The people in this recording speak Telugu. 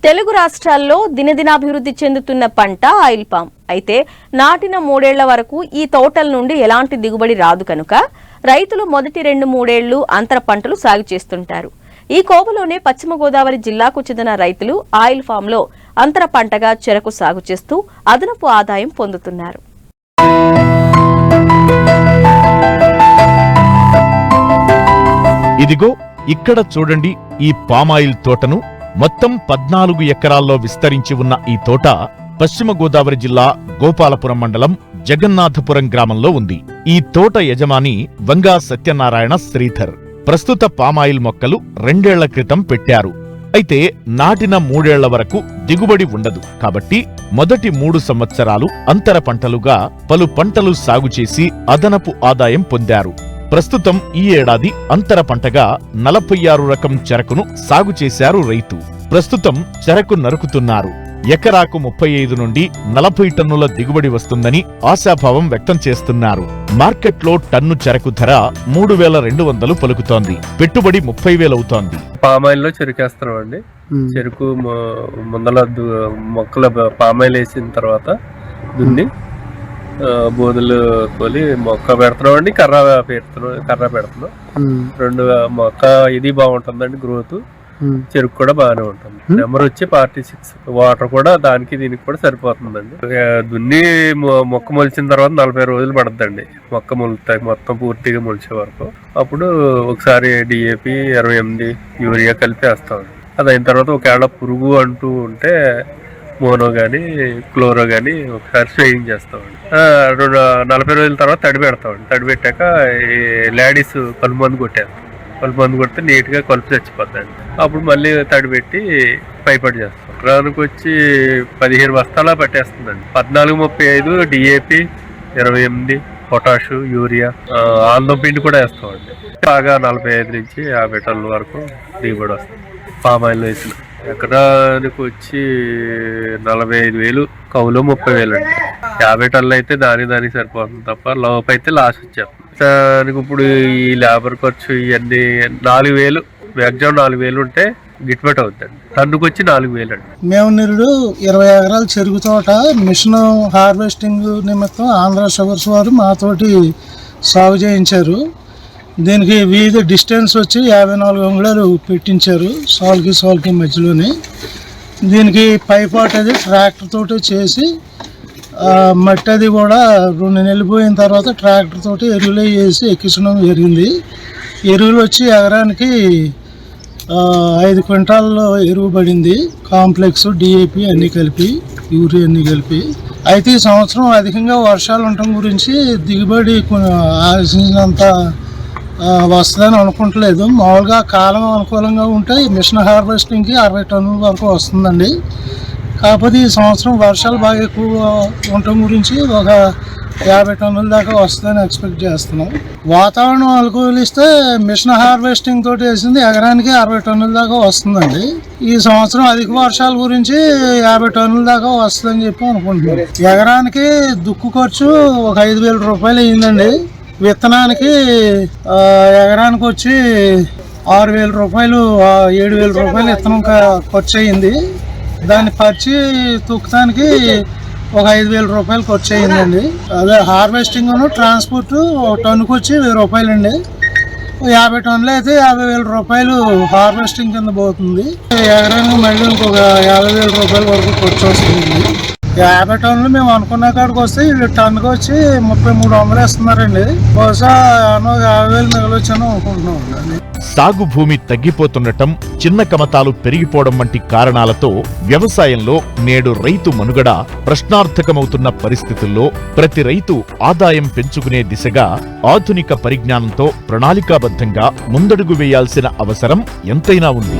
తెలుగు రాష్ట్రాల్లో దినదినాభివృద్ధి చెందుతున్న పంట ఆయిల్ పామ్. అయితే నాటిన 3 ఏళ్ల వరకు ఈ తోటల నుండి ఎలాంటి దిగుబడి రాదు కనుక రైతులు మొదటి 2-3 ఏళ్లు అంతర పంటలు సాగు చేస్తుంటారు. ఈ కోవలోనే పశ్చిమ గోదావరి జిల్లాకు చెందిన రైతులు ఆయిల్ ఫామ్ లో అంతర పంటగా చెరకు సాగు చేస్తూ అదనపు ఆదాయం పొందుతున్నారు. ఇదిగో ఇక్కడ చూడండి, ఈ పామాయిల్ తోటను. మొత్తం 14 ఎకరాల్లో విస్తరించి ఉన్న ఈ తోట పశ్చిమ గోదావరి జిల్లా గోపాలపురం మండలం జగన్నాథపురం గ్రామంలో ఉంది. ఈ తోట యజమాని వంగా సత్యనారాయణ శ్రీధర్. ప్రస్తుత పామాయిల్ మొక్కలు 2 ఏళ్ల క్రితం పెట్టారు. అయితే నాటిన 3 ఏళ్ల వరకు దిగుబడి ఉండదు కాబట్టి మొదటి 3 సంవత్సరాలు అంతర పంటలుగా పలు పంటలు సాగు చేసి అదనపు ఆదాయం పొందారు. ప్రస్తుతం ఈ ఏడాది అంతర పంటగా 46 రకం చెరకును సాగు చేశారు రైతు. ప్రస్తుతం చెరకు నరుకుతున్నారు. ఎకరాకు 35 నుండి 40 టన్నుల దిగుబడి వస్తుందని ఆశాభావం వ్యక్తం చేస్తున్నారు. మార్కెట్లో టన్ను చెరకు ధర 3200 పలుకుతోంది. పెట్టుబడి 30,000 అవుతోంది. పామాయిల్ లో చెరుకేస్తున్నాం అండి. చెరుకు ముందల మొక్కల పామాయిల్ వేసిన తర్వాత దున్ని బోధులు తోలి మొక్క పెడుతున్నాం అండి. కర్ర పెడుతున్నాం. 2 మొక్క ఇది బాగుంటుందండి. గ్రోత్ చెరుకు కూడా బాగానే ఉంటుంది. నెంబర్ వచ్చి 46. వాటర్ కూడా దానికి దీనికి కూడా సరిపోతుందండి. దున్ని మొక్క మొలిచిన తర్వాత 40 రోజులు పడుతుందండి. మొక్క మొలుతాయి మొత్తం పూర్తిగా మొలిచే వరకు. అప్పుడు ఒకసారి DAP 28 యూరియా కలిపి వేస్తామండి. అది అయిన తర్వాత ఒకవేళ పురుగు అంటూ ఉంటే మోనో గానీ క్లోరో గానీ ఒకసారి స్ప్రేయింగ్ చేస్తామండి. 40 రోజుల తర్వాత తడి పెడతామండి. తడి పెట్టాక లేడీస్ కలుపు మందు కొడితే నీట్ గా కలుపు చచ్చిపోతాయండి. అప్పుడు మళ్ళీ తడి పెట్టి పైపడి చేస్తాం. ఎకరానికి వచ్చి 15 బస్తాలా పట్టేస్తుందండి. 1435 DAP 28 పొటాషు యూరియా ఆల్దం పిండి కూడా వేస్తామండి. బాగా 45 నుంచి 50 టన్నుల వరకు దిగుబడి వస్తుంది. పామాయిల్ వేసిన ఎకరానికి వచ్చి 45,000, కౌలు 30,000 అండి. 50 టన్నులు అయితే దానికి సరిపోతుంది తప్ప లోపు అయితే లాస్ వచ్చేస్తుంది. దానికి ఇప్పుడు ఈ లేబర్ ఖర్చు ఇవన్నీ 4,000, మ్యాక్సిమం 4,000 ఉంటే గిట్బెట్ అవుతుందండి. టన్నుకు వచ్చి 4,000 అండి. మేము నిరుడు 20 ఎకరాల చెరుకు తోట మిషన్ హార్వెస్టింగ్ నిమిత్తం ఆంధ్ర షుగర్స్ వారు మాతోటి సాగు చేయించారు. దీనికి వివిధ డిస్టెన్స్ వచ్చి 54 అంగుళాలు పెట్టించారు సాల్కి మధ్యలోనే. దీనికి పైపాట్ అది ట్రాక్టర్ తోటి చేసి మట్టి అది కూడా 2 నెలలు పోయిన తర్వాత ట్రాక్టర్ తోటి ఎరువులు వేసి ఎక్కించడం జరిగింది. ఎరువులు వచ్చి ఎకరానికి 5 క్వింటాల్లో ఎరువు పడింది. కాంప్లెక్స్, DAP అన్నీ కలిపి, యూరియా అన్నీ కలిపి. అయితే ఈ సంవత్సరం అధికంగా వర్షాలు ఉండటం గురించి దిగుబడి ఆశించినంత వస్తుందని అనుకుంటలేదు. మామూలుగా కాలం అనుకూలంగా ఉంటే మిషన్ హార్వెస్టింగ్కి 60 టన్నుల వరకు వస్తుందండి. కాకపోతే ఈ సంవత్సరం వర్షాలు బాగా ఎక్కువగా ఉండటం గురించి ఒక 50 టన్నుల దాకా వస్తుందని ఎక్స్పెక్ట్ చేస్తున్నాం. వాతావరణం అనుకూలిస్తే మిషన్ హార్వెస్టింగ్ తోటి వేసింది ఎకరానికి 60 టన్నుల దాకా వస్తుందండి. ఈ సంవత్సరం అధిక వర్షాల గురించి 50 టన్నుల దాకా వస్తుందని చెప్పి అనుకుంటున్నాం. ఎకరానికి దుక్కు ఖర్చు ఒక 5,000 రూపాయలు అయ్యిందండి. విత్తనానికి ఎకరానికి వచ్చి 6,000 రూపాయలు, 7,000 రూపాయలు విత్తనం ఖర్చు అయ్యింది. దాన్ని పరిచి తూకటానికి ఒక 5,000 రూపాయలు ఖర్చు అయ్యిందండి. అదే హార్వెస్టింగ్ ట్రాన్స్పోర్ట్ టన్నుకు వచ్చి 1,000 రూపాయలు అండి. 50 టన్నులు అయితే 50,000 రూపాయలు హార్వెస్టింగ్ కింద పోతుంది. ఎకరానికి మళ్ళీ ఇంకొక 50,000 రూపాయల వరకు ఖర్చు వస్తుంది. 50 టన్నులు మేము అనుకున్న కాడికి వస్తే వీళ్ళు టన్నుకు వచ్చి 3300 ఇస్తున్నారండి. బహుశా 50,000 మిగలొచ్చాను అనుకుంటున్నాం. సాగు భూమి తగ్గిపోతుండటం, చిన్న కమతాలు పెరిగిపోవడం వంటి కారణాలతో వ్యవసాయంలో నేడు రైతు మనుగడ ప్రశ్నార్థకమవుతున్న పరిస్థితుల్లో ప్రతి రైతు ఆదాయం పెంచుకునే దిశగా ఆధునిక పరిజ్ఞానంతో ప్రణాళికాబద్ధంగా ముందడుగు వేయాల్సిన అవసరం ఎంతైనా ఉంది.